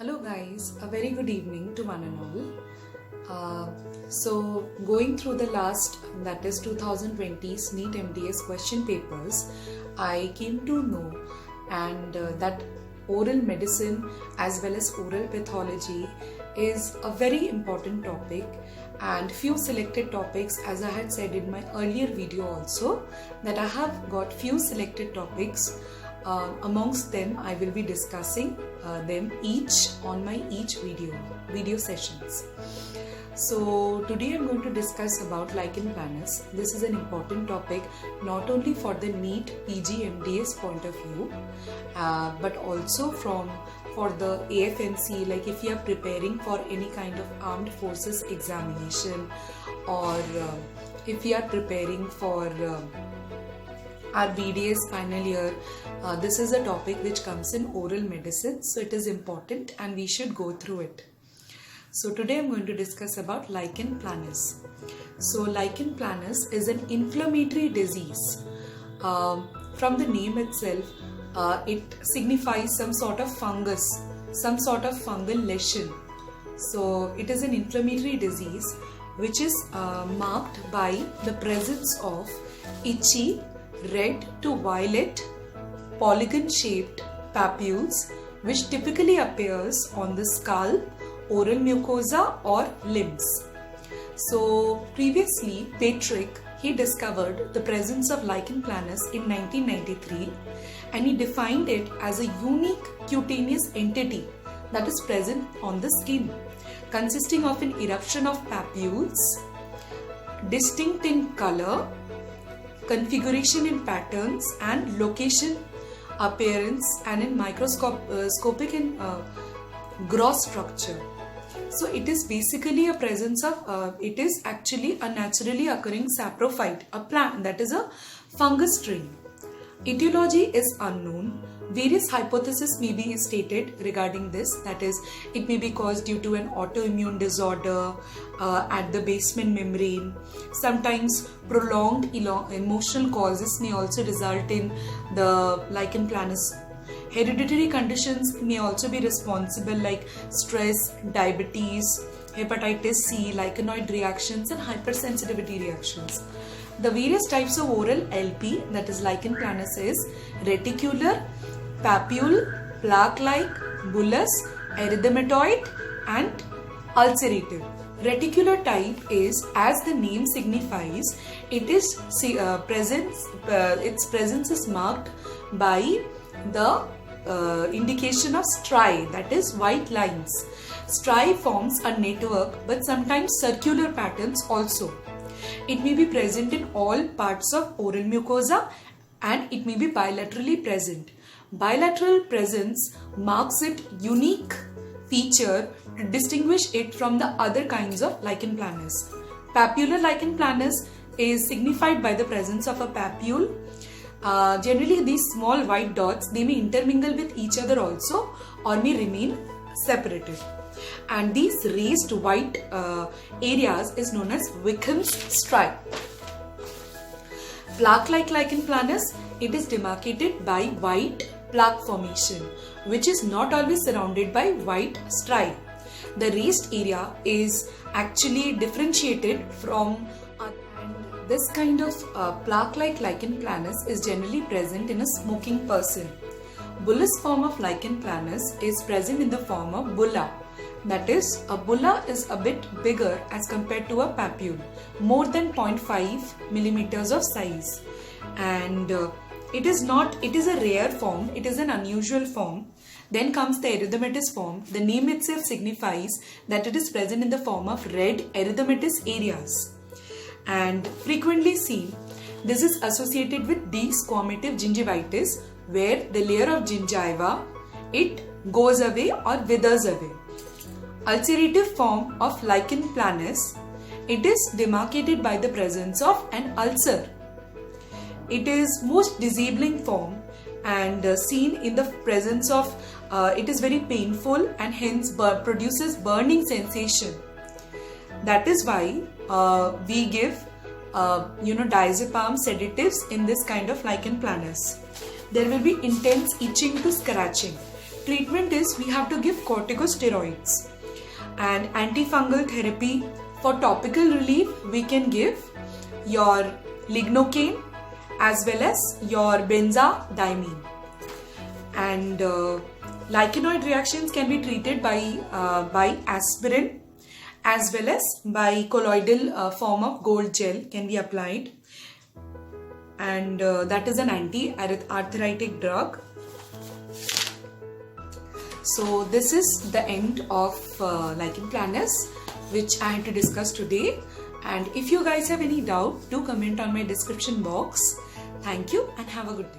Hello guys, a very good evening to one and all. So going through the last, that is 2020's NEET MDS question papers, I came to know that oral medicine as well as oral pathology is a very important topic, and few selected topics, as I had said in my earlier video also, that I have got few selected topics. Amongst them I will be discussing them each on my video sessions. So today I'm going to discuss about lichen planus. This is an important topic not only for the NEET PG MDS point of view, but also for the AFNC, like if you are preparing for any kind of armed forces examination, or if you are preparing for our BDS final year. This is a topic which comes in oral medicine, so it is important and we should go through it. So today I'm going to discuss about lichen planus. So lichen planus is an inflammatory disease. From the name itself, it signifies some sort of fungus, some sort of fungal lesion. So it is an inflammatory disease which is marked by the presence of itchy, red to violet, polygon-shaped papules, which typically appears on the skull, oral mucosa or limbs. So previously, Patrick, he discovered the presence of lichen planus in 1993, and he defined it as a unique cutaneous entity that is present on the skin, consisting of an eruption of papules, distinct in color, configuration in patterns, and location, appearance, and in microscopic and gross structure. So it is basically a presence of, it is actually a naturally occurring saprophyte, a plant, that is a fungus strain. Etiology is unknown. Various hypotheses may be stated regarding this, that is, it may be caused due to an autoimmune disorder at the basement membrane. Sometimes prolonged emotional causes may also result in the lichen planus. Hereditary conditions may also be responsible, like stress, diabetes, hepatitis C, lichenoid reactions, and hypersensitivity reactions. The various types of oral LP, that is lichen planus, is reticular, papule, plaque-like, bullous, erythematoid, and ulcerative. Reticular type is, as the name signifies, its presence is marked by the indication of striae, that is white lines. Striae forms a network, but sometimes circular patterns also. It may be present in all parts of oral mucosa, and it may be bilaterally present. Bilateral presence marks it unique feature to distinguish it from the other kinds of lichen planus. Papular lichen planus is signified by the presence of a papule. Generally, these small white dots, they may intermingle with each other also, or may remain separated. And these raised white areas is known as Wickham's striae. Plaque-like lichen planus, it is demarcated by white plaque formation, which is not always surrounded by white striae. The raised area is actually differentiated from, and this kind of plaque-like lichen planus is generally present in a smoking person. Bullous form of lichen planus is present in the form of bulla. That is, a bulla is a bit bigger as compared to a papule, more than 0.5 millimeters of size, and it is a rare form, it is an unusual form. Then comes the erythematous form. The name itself signifies that it is present in the form of red erythematous areas, and frequently seen. This is associated with desquamative gingivitis, where the layer of gingiva, it goes away or withers away. Ulcerative form of lichen planus, it is demarcated by the presence of an ulcer. It is most disabling form and seen in the presence of, it is very painful and hence produces burning sensation. That is why we give diazepam sedatives in this kind of lichen planus. There will be intense itching to scratching. treatment is we have to give corticosteroids. And antifungal therapy, for topical relief we can give your lignocaine as well as your benzadiazepine. And lichenoid reactions can be treated by aspirin, as well as by colloidal form of gold gel can be applied, and that is an anti-arthritic drug. So this is the end of lichen planus, which I had to discuss today. And if you guys have any doubt, do comment on my description box. Thank you and have a good day.